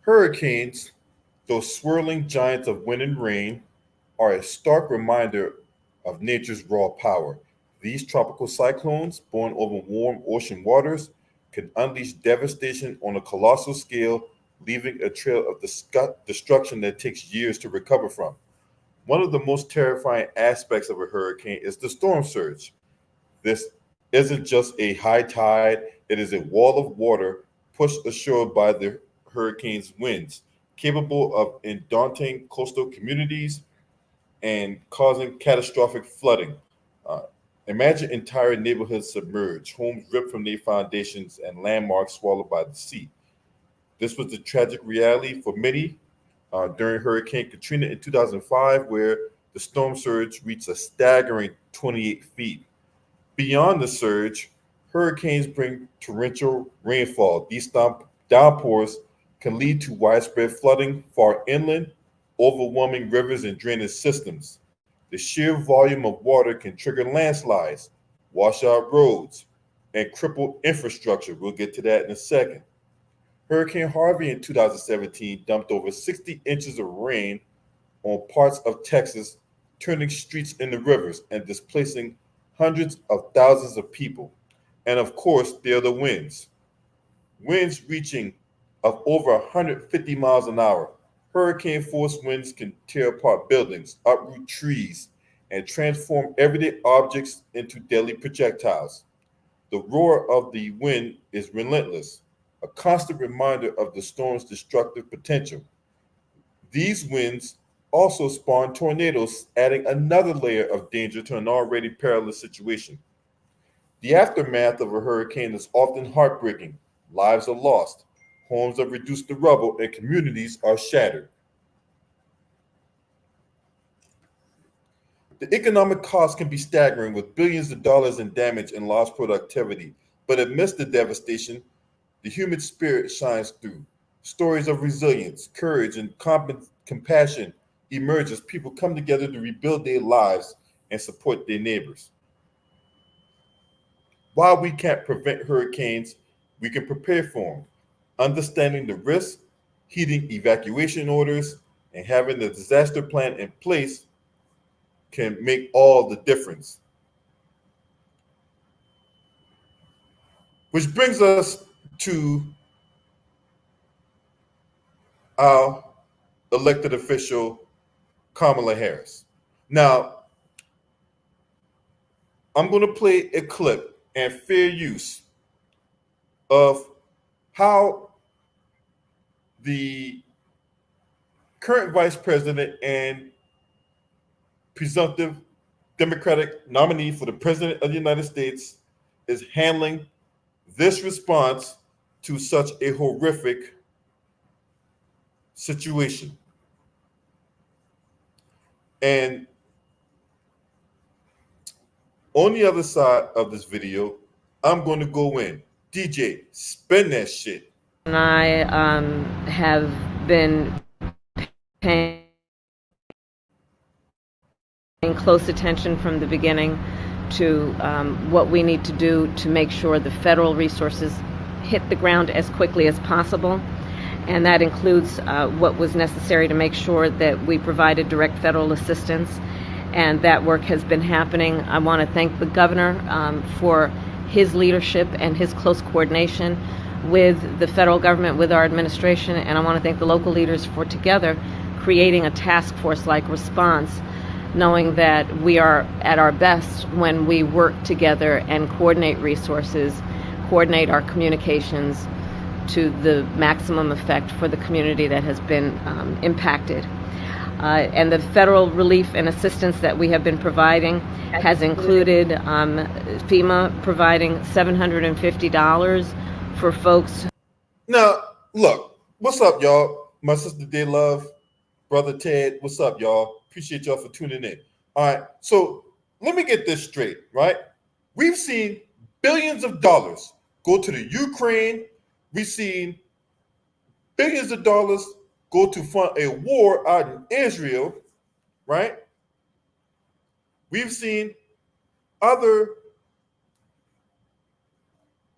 Hurricanes, those swirling giants of wind and rain, are a stark reminder of nature's raw power. These tropical cyclones, born over warm ocean waters, can unleash devastation on a colossal scale, leaving a trail of destruction that takes years to recover from. One of the most terrifying aspects of a hurricane is the storm surge. This isn't just a high tide, it is a wall of water pushed ashore by the hurricane's winds, capable of undaunting coastal communities and causing catastrophic flooding. Uh, Imagine entire neighborhoods submerged, homes ripped from their foundations, and landmarks swallowed by the sea. This was the tragic reality for many during Hurricane Katrina in 2005, where the storm surge reached a staggering 28 feet. Beyond the surge, hurricanes bring torrential rainfall. These downpours can lead to widespread flooding far inland, overwhelming rivers and drainage systems. The sheer volume of water can trigger landslides, wash out roads, and cripple infrastructure. We'll get to that in a second. Hurricane Harvey in 2017 dumped over 60 inches of rain on parts of Texas, turning streets into rivers and displacing hundreds of thousands of people. And of course, there are the winds. Winds reaching of over 150 miles an hour. Hurricane force winds can tear apart buildings, uproot trees, and transform everyday objects into deadly projectiles. The roar of the wind is relentless, a constant reminder of the storm's destructive potential. These winds also spawn tornadoes, adding another layer of danger to an already perilous situation. The aftermath of a hurricane is often heartbreaking. Lives are lost, homes are reduced to rubble, and communities are shattered. The economic cost can be staggering, with billions of dollars in damage and lost productivity. But amidst the devastation, the human spirit shines through. Stories of resilience, courage, and compassion emerge as people come together to rebuild their lives and support their neighbors. While we can't prevent hurricanes, we can prepare for them. Understanding the risks, heeding evacuation orders, and having a disaster plan in place can make all the difference. Which brings us to our elected official, Kamala Harris. Now, I'm going to play a clip and fair use of how the current vice president and presumptive Democratic nominee for the president of the United States is handling this response to such a horrific situation. And on the other side of this video, I'm going to go in. DJ, spin that shit. And I have been paying close attention from the beginning to what we need to do to make sure the federal resources hit the ground as quickly as possible. And that includes what was necessary to make sure that we provided direct federal assistance. And that work has been happening. I want to thank the governor for his leadership and his close coordination with the federal government, with our administration. And I want to thank the local leaders for together creating a task force-like response, knowing that we are at our best when we work together and coordinate resources, coordinate our communications to the maximum effect for the community that has been impacted. And the federal relief and assistance that we have been providing has included FEMA providing $750 for folks. Now, look, what's up, y'all? My sister Day Love, brother Ted, what's up, y'all? Appreciate y'all for tuning in. All right, so let me get this straight, right? We've seen billions of dollars go to the Ukraine. We've seen billions of dollars go to fund a war out in Israel, right? We've seen other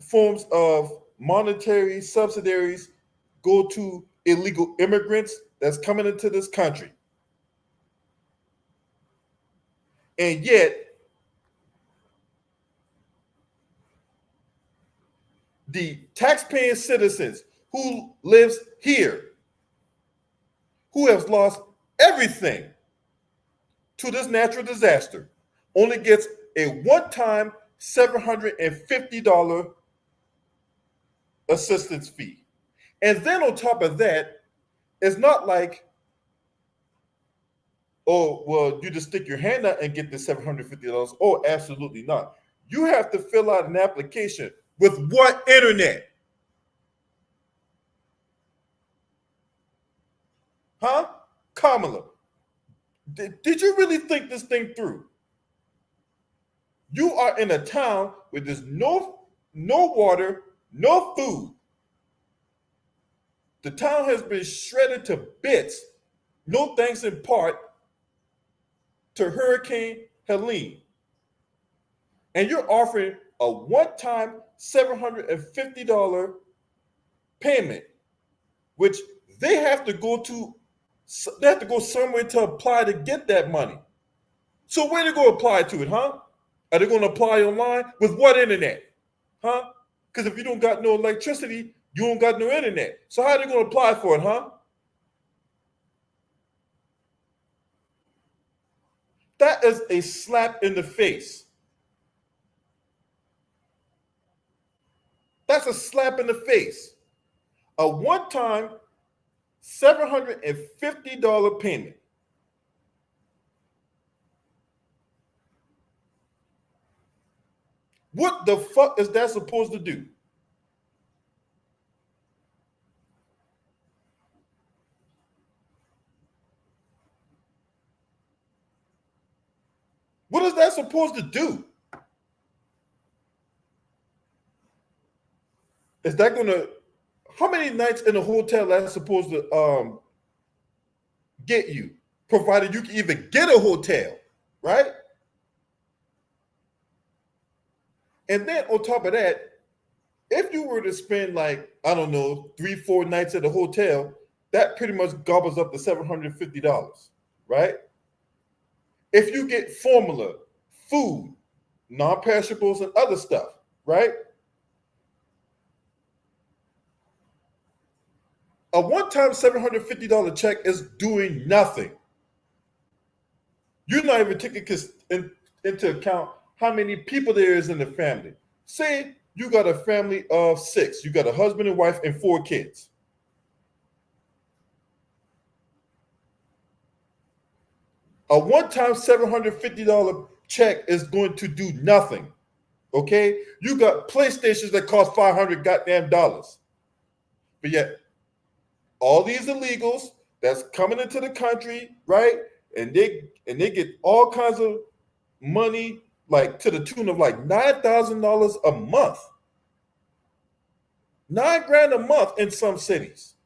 forms of monetary subsidiaries go to illegal immigrants that's coming into this country. And yet, the taxpaying citizens who lives here, who has lost everything to this natural disaster, only gets a one-time $750 assistance fee. And then on top of that, it's not like, oh, well, you just stick your hand out and get the $750. Oh, absolutely not. You have to fill out an application with what internet? Huh? Kamala, did you really think this thing through? You are in a town where there's no water, no food. The town has been shredded to bits, no thanks in part to Hurricane Helene. And you're offering a one-time $750 payment, which they have to go somewhere to apply to get that money. So where they go apply to it, huh? Are they going to apply online? With what internet? Huh? Because if you don't got no electricity, you don't got no internet. So how are they going to apply for it, huh? That is a slap in the face. That's a slap in the face. A one-time $750 payment. What the fuck is that supposed to do? What is that supposed to do? Is that going to, how many nights in a hotel that's supposed to get you, provided you can even get a hotel, right? And then on top of that, if you were to spend like, I don't know, 3-4 nights at a hotel, that pretty much gobbles up the $750, right? If you get formula, food, non-perishables, and other stuff, right? A one-time $750 check is doing nothing. You're not even taking into account how many people there is in the family. Say you got a family of 6. You got a husband and wife and 4 kids. A one-time $750 check is going to do nothing. Okay? You got PlayStations that cost $500 goddamn dollars. But yet, all these illegals that's coming into the country, right? And they get all kinds of money, like to the tune of like $9,000 a month. $9,000 a month in some cities.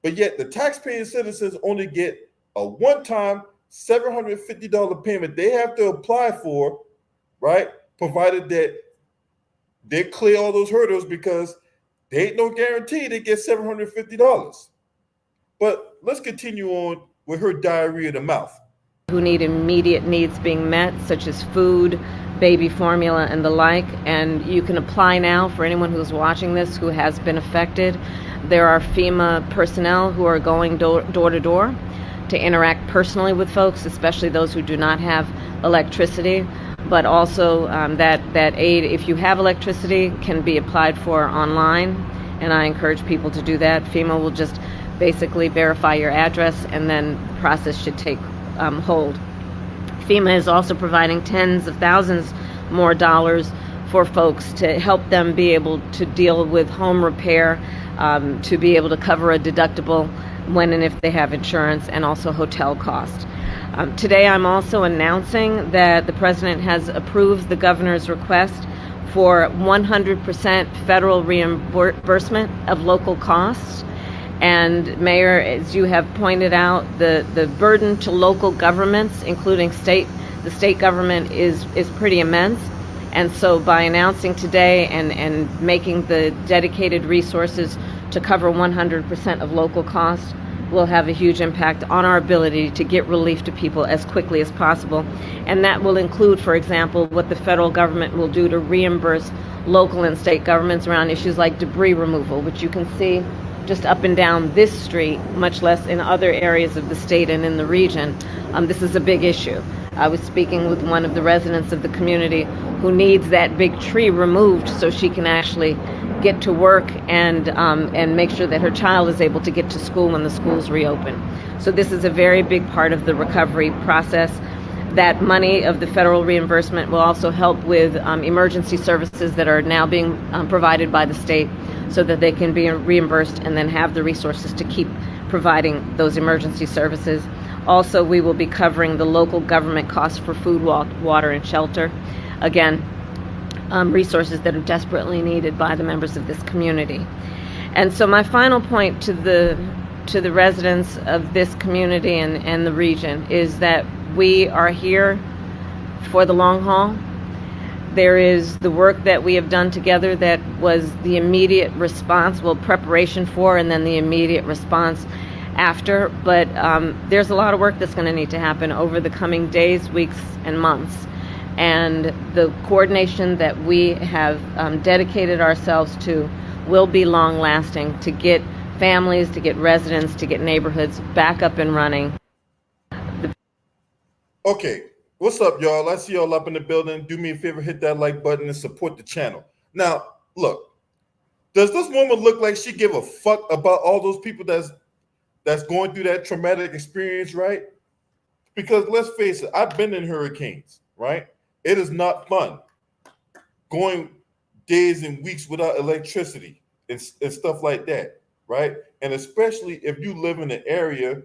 But yet the taxpaying citizens only get a one-time $750 payment they have to apply for, right? Provided that they clear all those hurdles, because there ain't no guarantee they get $750. But let's continue on with her diarrhea of the mouth. Who need immediate needs being met, such as food, baby formula, and the like. And you can apply now for anyone who's watching this who has been affected. There are FEMA personnel who are going door to door to interact personally with folks, especially those who do not have electricity. But also that aid, if you have electricity, can be applied for online. And I encourage people to do that. FEMA will just basically verify your address, and then the process should take hold. FEMA is also providing tens of thousands more dollars for folks to help them be able to deal with home repair, to be able to cover a deductible when and if they have insurance, and also hotel cost. Today I'm also announcing that the President has approved the Governor's request for 100% federal reimbursement of local costs. And Mayor, as you have pointed out, the burden to local governments, including the state government, is pretty immense. And so by announcing today and making the dedicated resources to cover 100% of local costs will have a huge impact on our ability to get relief to people as quickly as possible. And that will include, for example, what the federal government will do to reimburse local and state governments around issues like debris removal, which you can see just up and down this street, much less in other areas of the state and in the region. This is a big issue. I was speaking with one of the residents of the community who needs that big tree removed so she can actually get to work and make sure that her child is able to get to school when the schools reopen. So this is a very big part of the recovery process. That money of the federal reimbursement will also help with emergency services that are now being provided by the state so that they can be reimbursed and then have the resources to keep providing those emergency services. Also, we will be covering the local government costs for food, water, and shelter. Again, resources that are desperately needed by the members of this community. And so my final point to the residents of this community and the region is that we are here for the long haul. There is the work that we have done together that was the immediate response, well, preparation for, and then the immediate response after. But there's a lot of work that's going to need to happen over the coming days, weeks, and months. And the coordination that we have dedicated ourselves to will be long-lasting to get families, to get residents, to get neighborhoods back up and running. Okay, what's up, y'all? I see y'all up in the building. Do me a favor, hit that like button and support the channel. Now, look, does this woman look like she give a fuck about all those people that's going through that traumatic experience, right? Because let's face it, I've been in hurricanes, right? It is not fun going days and weeks without electricity and stuff like that, right? And especially if you live in an area,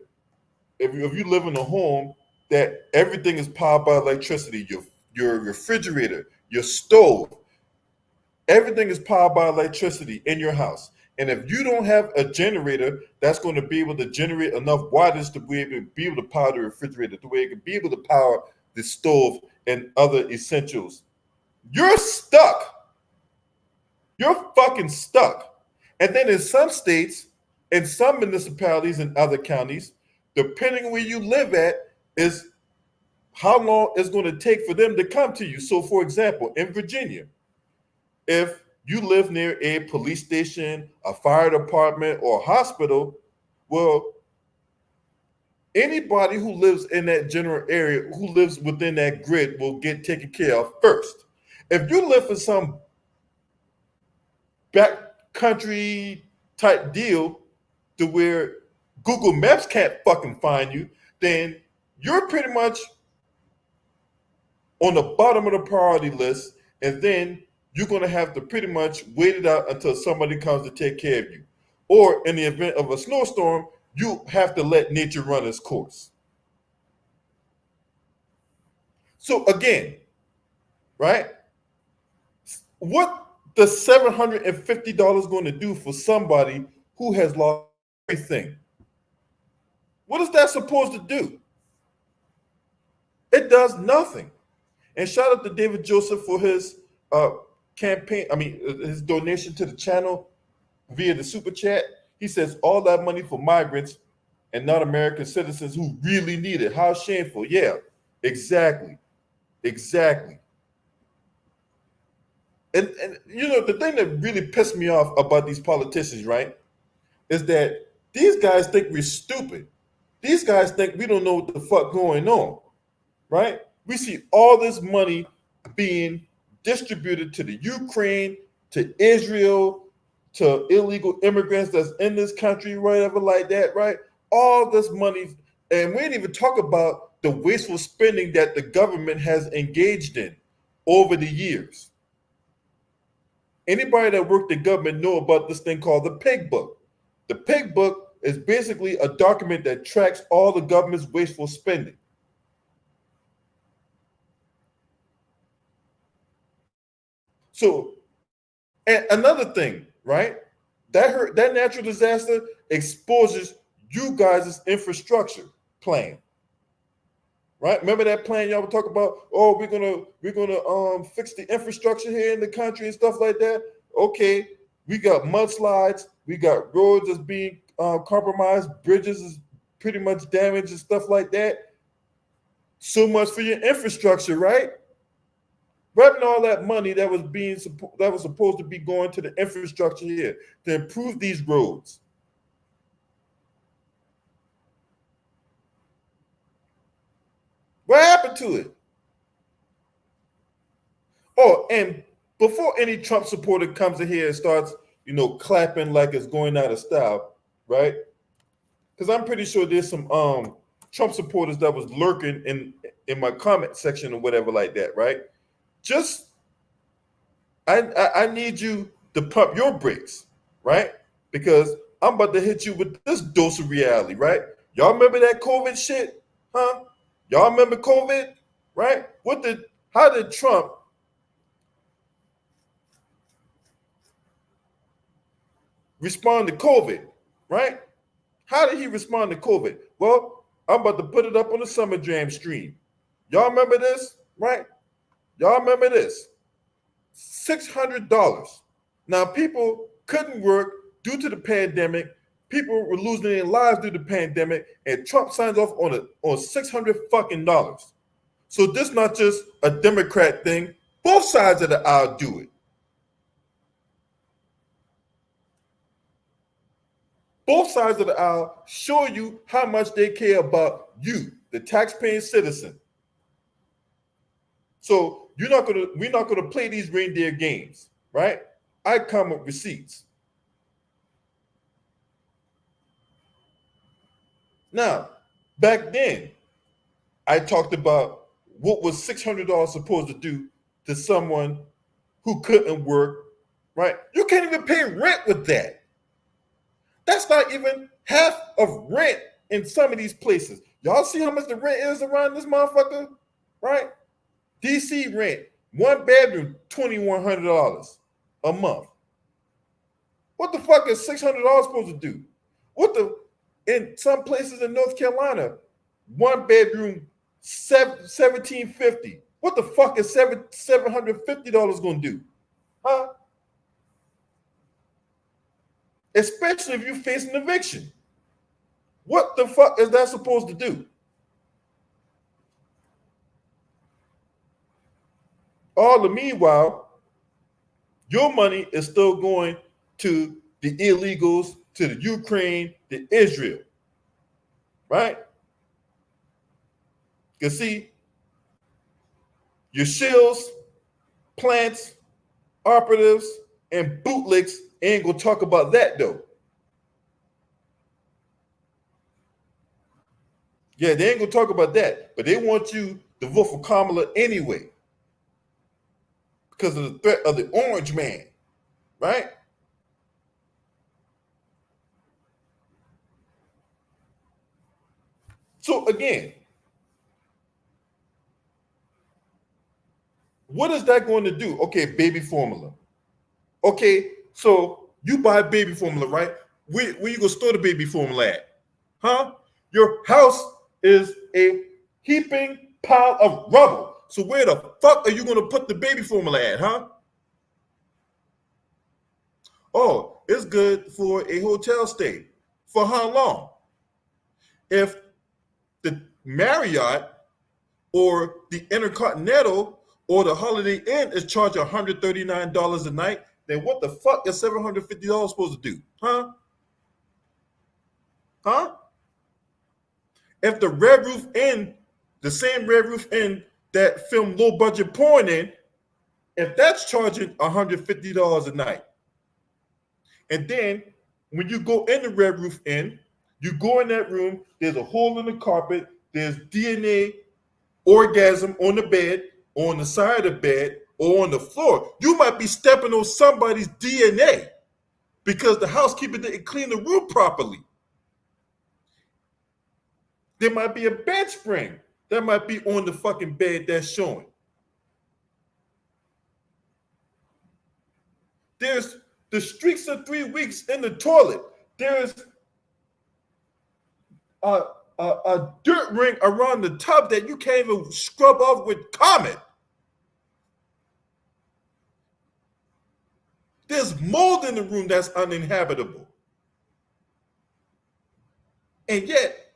if you live in a home that everything is powered by electricity, your refrigerator, your stove, everything is powered by electricity in your house. And if you don't have a generator that's going to be able to generate enough wattage to be able to power the refrigerator, the way it can be able to power the stove and other essentials, you're stuck. You're fucking stuck. And then in some states, in some municipalities and other counties, depending on where you live at, is how long it's going to take for them to come to you. So, for example, in Virginia, if you live near a police station, a fire department, or a hospital, well, anybody who lives in that general area, who lives within that grid, will get taken care of first. If you live in some backcountry type deal to where Google Maps can't fucking find you, then you're pretty much on the bottom of the priority list, and then you're going to have to pretty much wait it out until somebody comes to take care of you. Or in the event of a snowstorm, you have to let nature run its course. So again, right? What does $750 going to do for somebody who has lost everything? What is that supposed to do? It does nothing. And shout out to David Joseph for his campaign, his donation to the channel via the super chat. He says all that money for migrants and not American citizens who really need it. How shameful. Yeah, exactly. Exactly. And you know, the thing that really pissed me off about these politicians, right, is that these guys think we're stupid. These guys think we don't know what the fuck going on, right? We see all this money being distributed to the Ukraine, to Israel, to illegal immigrants that's in this country, whatever like that, right? All this money, and we didn't even talk about the wasteful spending that the government has engaged in over the years. Anybody that worked in government know about this thing called the Pig Book. The Pig Book is basically a document that tracks all the government's wasteful spending. So, and another thing, right? That natural disaster exposes you guys' infrastructure plan. right? Remember that plan y'all were talking about? Oh, we're gonna fix the infrastructure here in the country and stuff like that. Okay, we got mudslides, we got roads that's being compromised, bridges is pretty much damaged and stuff like that. So much for your infrastructure, right? Grabbing all that money that was supposed to be going to the infrastructure here to improve these roads. What happened to it? Oh, and before any Trump supporter comes in here and starts, clapping like it's going out of style, right? Because I'm pretty sure there's some Trump supporters that was lurking in my comment section or whatever like that, right? Just I need you to pump your brakes, right? Because I'm about to hit you with this dose of reality, right? Y'all remember that COVID shit, huh? Y'all remember COVID, right? How did Trump respond to COVID, right? How did he respond to COVID? Well, I'm about to put it up on the Summer Jam stream. Y'all remember this, right? Y'all remember this? $600. Now, people couldn't work due to the pandemic. People were losing their lives due to the pandemic, and Trump signs off on $600 fucking. So this not just a Democrat thing. Both sides of the aisle do it. Both sides of the aisle show you how much they care about you, the taxpaying citizen. So we're not gonna play these reindeer games, right? I come with receipts. Now, back then, I talked about what was $600 supposed to do to someone who couldn't work, right? You can't even pay rent with that. That's not even half of rent in some of these places. Y'all see how much the rent is around this motherfucker, right? DC rent, one bedroom, $2,100 a month. What the fuck is $600 supposed to do? In some places in North Carolina, one bedroom, $1,750. What the fuck is $750 gonna do? Huh? Especially if you face an eviction. What the fuck is that supposed to do? All the meanwhile, your money is still going to the illegals, to the Ukraine, to Israel, right? You see, your shills, plants, operatives, and bootlicks ain't gonna talk about that though. Yeah, they ain't gonna talk about that, but they want you to vote for Kamala anyway because of the threat of the orange man, right? So again, what is that going to do? Okay, baby formula. Okay, so you buy baby formula, right? Where you gonna store the baby formula at? Huh? Your house is a heaping pile of rubble. So where the fuck are you gonna put the baby formula at, huh? Oh, it's good for a hotel stay. For how long? If the Marriott or the Intercontinental or the Holiday Inn is charging $139 a night, then what the fuck is $750 supposed to do? Huh? Huh? If the Red Roof Inn, the same Red Roof Inn that filmed low budget porn in, if that's charging $150 a night, and then when you go in the Red Roof Inn, you go in that room, there's a hole in the carpet, there's DNA orgasm on the bed, on the side of the bed, or on the floor. You might be stepping on somebody's DNA because the housekeeper didn't clean the room properly. There might be a bed spring that might be on the fucking bed that's showing. There's the streaks of 3 weeks in the toilet. There's a dirt ring around the tub that you can't even scrub off with Comet. There's mold in the room that's uninhabitable. And yet,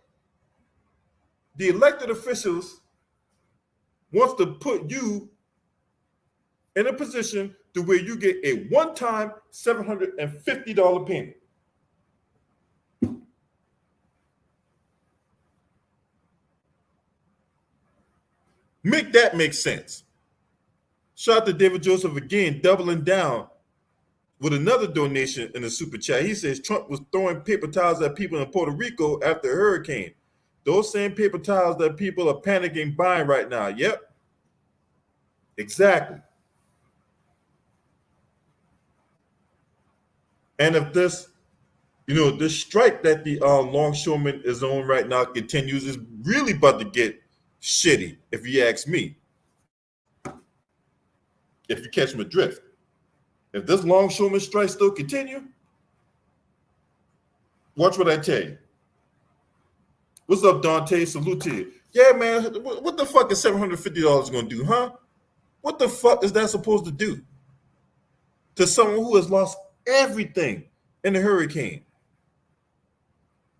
the elected officials wants to put you in a position to where you get a one-time $750 payment. Make that make sense. Shout out to David Joseph again, doubling down with another donation in the super chat. He says Trump was throwing paper towels at people in Puerto Rico after a hurricane. Those same paper towels that people are panicking buying right now. Yep. Exactly. And if this, this strike that the longshoreman is on right now continues, is really about to get shitty, if you ask me. If you catch my drift. If this longshoreman strike still continue, watch what I tell you. What's up, Dante? Salute to you. Yeah, man, what the fuck is $750 going to do, huh? What the fuck is that supposed to do to someone who has lost everything in the hurricane?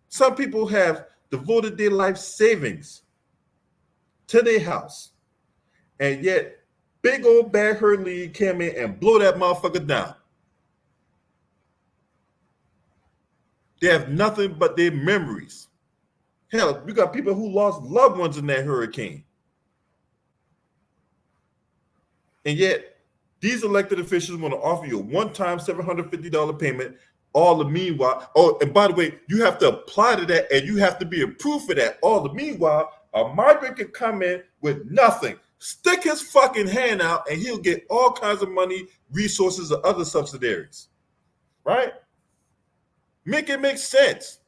Some people have devoted their life savings to their house, and yet big old bad Hurley came in and blow that motherfucker down. They have nothing but their memories. Hell, you got people who lost loved ones in that hurricane. And yet, these elected officials want to offer you a one-time $750 payment. All the meanwhile, oh, and by the way, you have to apply to that, and you have to be approved for that. All the meanwhile, a migrant can come in with nothing, stick his fucking hand out, and he'll get all kinds of money, resources, or other subsidiaries. Right? Make it make sense.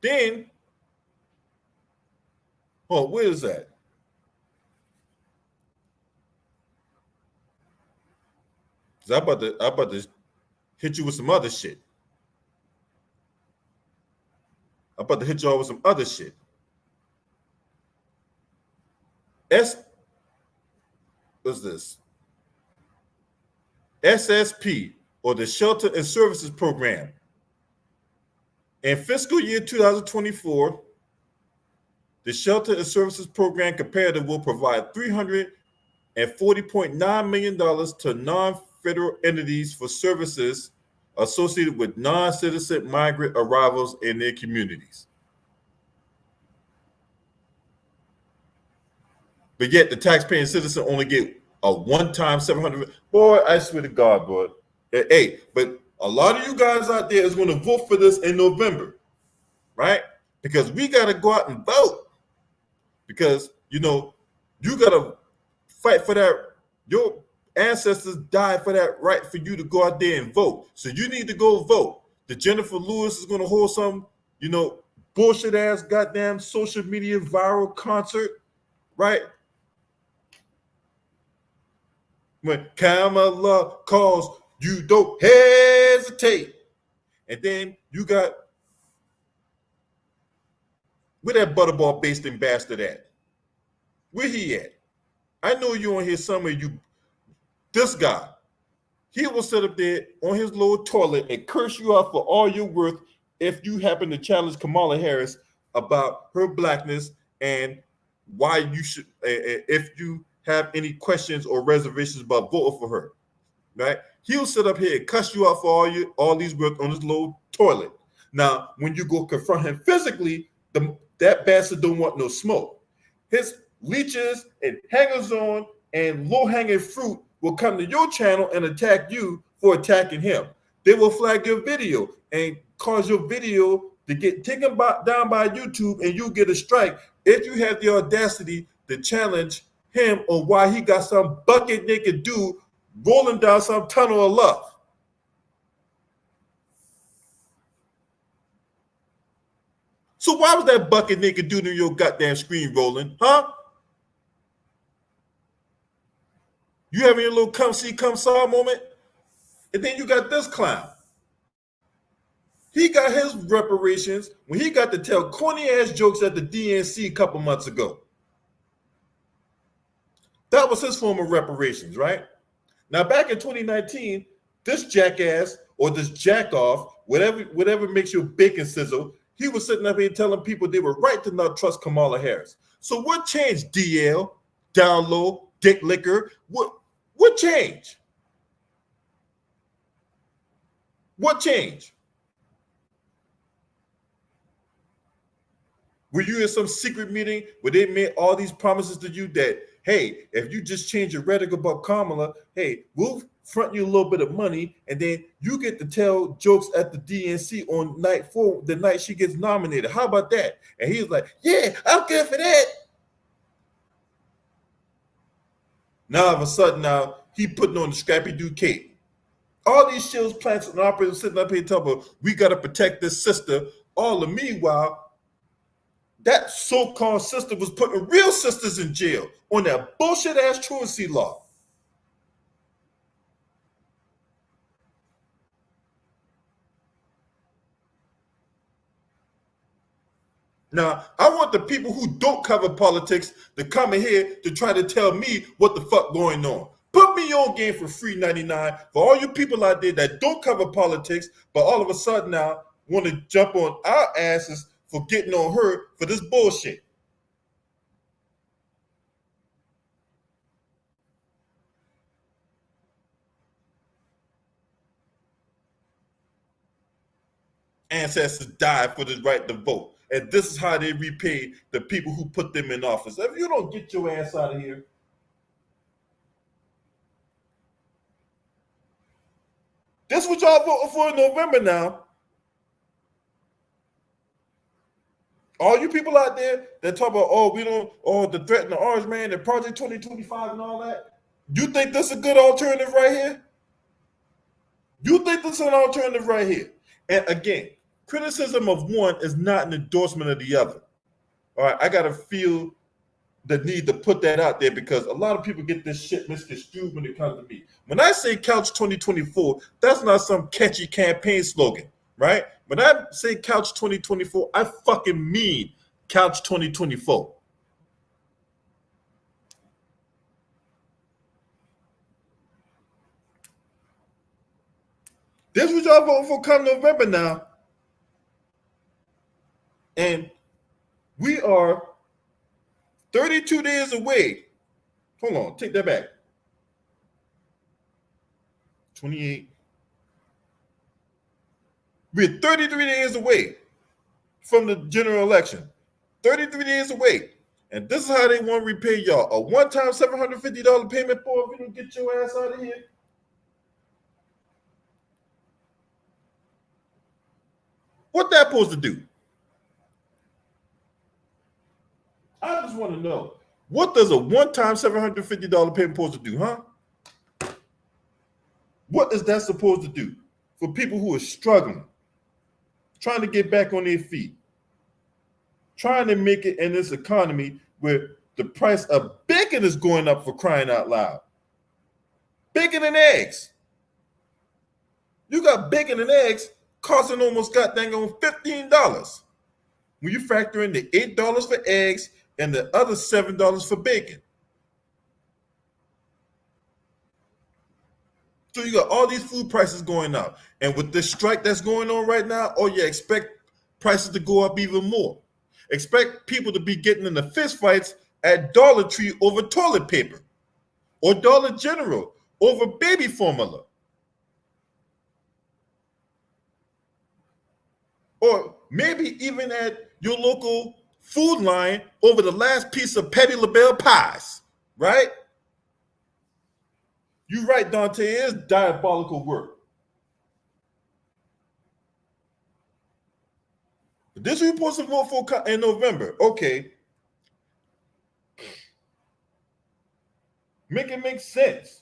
Then, where is that? I'm about to hit you with some other shit. I'm about to hit y'all with some other shit. What's this? SSP, or the Shelter and Services Program. In fiscal year 2024, the Shelter and Services Program comparative will provide $340.9 million to non-federal entities for services associated with non-citizen migrant arrivals in their communities. But yet the taxpaying citizen only get a one-time $700. Boy, I swear to God, boy. Hey, but a lot of you guys out there is going to vote for this in November, right? Because we got to go out and vote. Because, you got to fight for that. Your ancestors died for that right for you to go out there and vote. So you need to go vote. The Jennifer Lewis is going to hold some, bullshit ass goddamn social media viral concert, right? When Kamala calls, you don't hesitate. And then you got, where that butterball basting bastard at? Where he at? I know you on here somewhere. This guy, he will sit up there on his little toilet and curse you out for all you're worth if you happen to challenge Kamala Harris about her blackness and why you should, if you have any questions or reservations about voting for her, right? He'll sit up here and cuss you out for all these work on his little toilet. Now, when you go confront him physically, that bastard don't want no smoke. His leeches and hangers-on and low-hanging fruit will come to your channel and attack you for attacking him. They will flag your video and cause your video to get taken down by YouTube, and you get a strike if you have the audacity to challenge him on why he got some bucket naked dude rolling down some tunnel of love. So why was that bucket naked dude in your goddamn screen rolling, huh? You having your little come see, come saw moment, and then you got this clown. He got his reparations when he got to tell corny ass jokes at the DNC a couple months ago. That was his form of reparations, right? Now, back in 2019, this jackass or this jackoff, whatever makes your bacon sizzle, he was sitting up here telling people they were right to not trust Kamala Harris. So what changed, DL, down low, dick liquor? What changed? What changed? Were you in some secret meeting where they made all these promises to you that, hey, if you just change your rhetoric about Kamala, hey, we'll front you a little bit of money, and then you get to tell jokes at the DNC on night 4, the night she gets nominated. How about that? And he was like, yeah, I'm good for that. Now, all of a sudden, now he putting on the Scrappy Doo cape. All these shields, plants, and operators sitting up here talking about, we got to protect this sister. All the meanwhile, that so-called sister was putting real sisters in jail on that bullshit-ass truancy law. Now, I want the people who don't cover politics to come in here to try to tell me what the fuck going on. Put me on game for free 99 for all you people out there that don't cover politics, but all of a sudden now want to jump on our asses for getting on her for this bullshit. Ancestors died for the right to vote. And this is how they repay the people who put them in office. If you don't get your ass out of here, this is what y'all voting for in November now. All you people out there that talk about, the threat in the Orange Man, the Project 2025 and all that, you think this is a good alternative right here? You think this is an alternative right here? And again, criticism of one is not an endorsement of the other. All right, I got to feel the need to put that out there because a lot of people get this shit misconstrued when it comes to me. When I say Couch 2024, that's not some catchy campaign slogan, right? When I say Couch 2024, I fucking mean Couch 2024. This is what y'all voting for come November now. And we are 32 days away. Hold on, take that back. 28. We're 33 days away from the general election. 33 days away. And this is how they want to repay y'all. A one-time $750 payment for if you don't get your ass out of here. What that supposed to do? I just want to know, what does a one-time $750 payment supposed to do, huh? What is that supposed to do for people who are struggling, trying to get back on their feet, trying to make it in this economy where the price of bacon is going up for crying out loud? Bacon and eggs. You got bacon and eggs costing almost goddamn on $15. When you factor in the $8 for eggs and the other $7 for bacon. So you got all these food prices going up. And with this strike that's going on right now, you expect prices to go up even more. Expect people to be getting in the fist fights at Dollar Tree over toilet paper or Dollar General over baby formula. Or maybe even at your local Food Line over the last piece of Patti LaBelle pies, right? You're right, Dante, it is diabolical work. But this is what you're supposed to vote for in November. Okay. Make it make sense.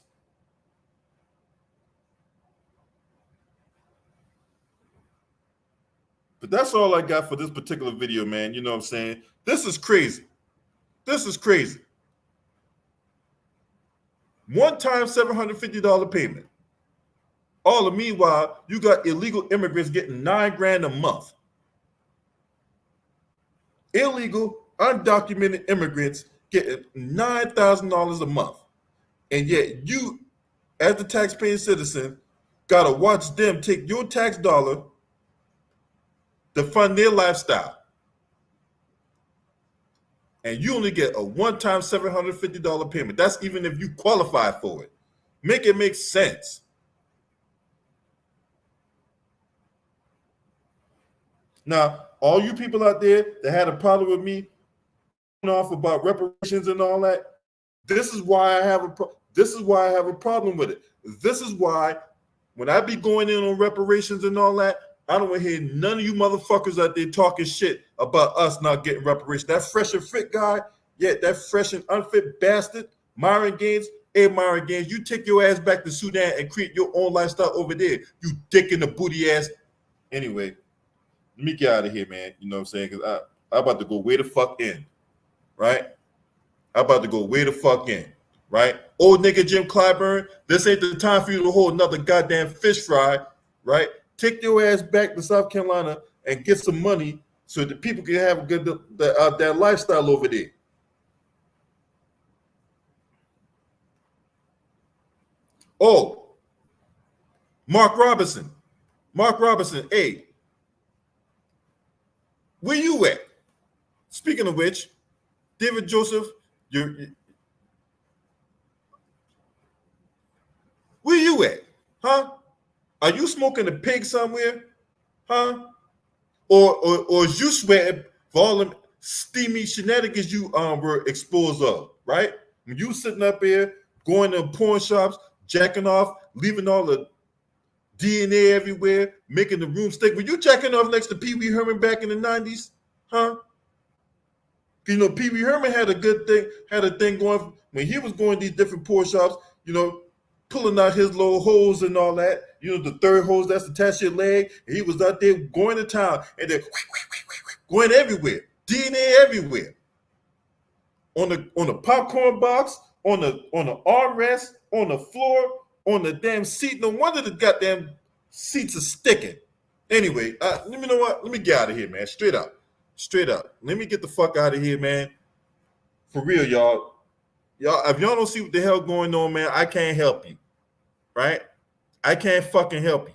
But that's all I got for this particular video, man. You know what I'm saying? This is crazy. This is crazy. One-time $750 payment. All the meanwhile, you got illegal immigrants getting $9,000 a month. Illegal, undocumented immigrants getting $9,000 a month. And yet you, as the taxpaying citizen, gotta watch them take your tax dollar to fund their lifestyle. And you only get a one-time $750 payment. That's even if you qualify for it. Make it make sense. Now, all you people out there that had a problem with me off about reparations and all that, this is why I have a problem with it. This is why when I be going in on reparations and all that, I don't want to hear none of you motherfuckers out there talking shit about us not getting reparations. That fresh and fit guy, yeah, that fresh and unfit bastard, Myron Gaines. Hey, Myron Gaines, you take your ass back to Sudan and create your own lifestyle over there. You dick in the booty ass. Anyway, let me get out of here, man. You know what I'm saying? Because I'm about to go way the fuck in, right? I'm about to go way the fuck in, right? Old nigga Jim Clyburn, this ain't the time for you to hold another goddamn fish fry, right? Take your ass back to South Carolina and get some money so that people can have a good that lifestyle over there. Oh, Mark Robinson, hey, where you at? Speaking of which, David Joseph, where you at? Huh? Are you smoking a pig somewhere? Huh? Or is you sweating for all them steamy shenanigans you were exposed of, right? When you sitting up here, going to porn shops, jacking off, leaving all the DNA everywhere, making the room stink. Were you jacking off next to Pee Wee Herman back in the 90s? Huh? You know, Pee Wee Herman had a thing going when he was going to these different porn shops, you know, pulling out his little hose and all that. You know, the third hose that's attached to your leg. And he was out there going to town and then going everywhere. DNA everywhere. On the popcorn box, on the armrest, on the floor, on the damn seat. No wonder the goddamn seats are sticking. Anyway, you know what? Let me get out of here, man. Straight up. Let me get the fuck out of here, man. For real, y'all. If y'all don't see what the hell going on, man, I can't help you. Right? I can't fucking help you.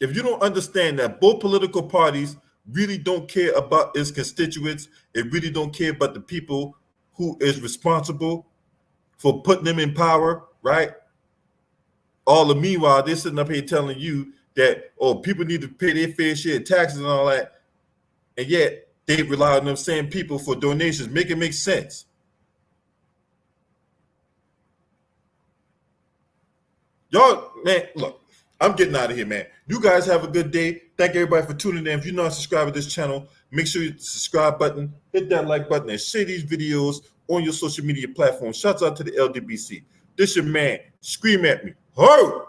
If you don't understand that both political parties really don't care about its constituents, it really don't care about the people who is responsible for putting them in power, right? All the meanwhile, they're sitting up here telling you that, oh, people need to pay their fair share of taxes and all that. And yet they rely on them same people for donations. Make it make sense. Y'all, man, look, I'm getting out of here, man. You guys have a good day. Thank everybody for tuning in. If you're not subscribed to this channel, make sure you hit the subscribe button, hit that like button, and share these videos on your social media platforms. Shouts out to the LDBC. This your man. Scream at me. Ho!